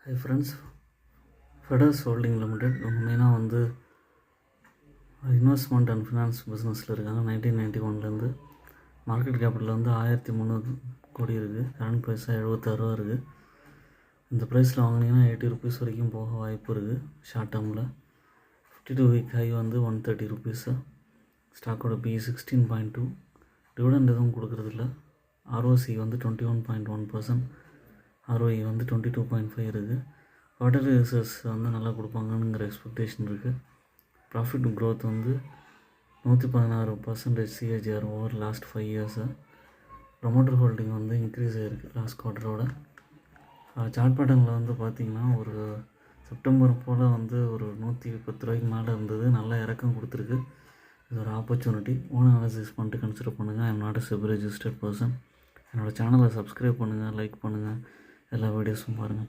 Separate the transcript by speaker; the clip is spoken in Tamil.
Speaker 1: ஹை ஃப்ரெண்ட்ஸ், ஃபெடர்ஸ் ஹோல்டிங் லிமிடெட் இவங்க மெயினாக வந்து இன்வெஸ்ட்மெண்ட் அண்ட் ஃபினான்ஸ் பிஸ்னஸில் இருக்காங்க. 1991 மார்க்கெட் கேபிட்டல் வந்து 1300 கோடி இருக்குது. கரண்ட் ப்ரைஸாக 76 ரூபா இருக்குது. இந்த ப்ரைஸில் வாங்கினீங்கன்னா 80 ருபீஸ் வரைக்கும் போக வாய்ப்பு இருக்குது. ஷார்ட் டேர்மில் 52 வீக் ஹை வந்து 130 ருபீஸு. ஸ்டாக்கோட பி 16.2. டிவிடெண்ட் எதுவும் கொடுக்குறதில்ல. ஆர்ஓசி வந்து 21.1%, ஆர்ஓஇ வந்து 22.5 இருக்குது. குவார்டர்லி ரிசல்ட்ஸ் வந்து நல்லா கொடுப்பாங்கங்கிற எக்ஸ்பெக்டேஷன் இருக்குது. ப்ராஃபிட் க்ரோத் வந்து 116% CAGR over last 5 years. Promoter holding வந்து இன்க்ரீஸ் ஆகிருக்கு லாஸ்ட் குவார்ட்டரோட. சார்ட் பேட்டர்னில் வந்து பார்த்திங்கன்னா ஒரு செப்டம்பர் போல் வந்து ஒரு 110 ரூபாய்க்கு மேலே இருந்தது. நல்லா இறக்கம் கொடுத்துருக்கு. இது ஒரு ஆப்பர்ச்சுனிட்டி. ஓன் அனாலிசிஸ் பண்ணிட்டு கன்சிடர் பண்ணுங்கள். I am not a SEBI registered person. என்னோடய சேனலை சப்ஸ்கிரைப் பண்ணுங்கள், லைக் பண்ணுங்கள், எல்லா வீடியோஸும் பாருங்கள்.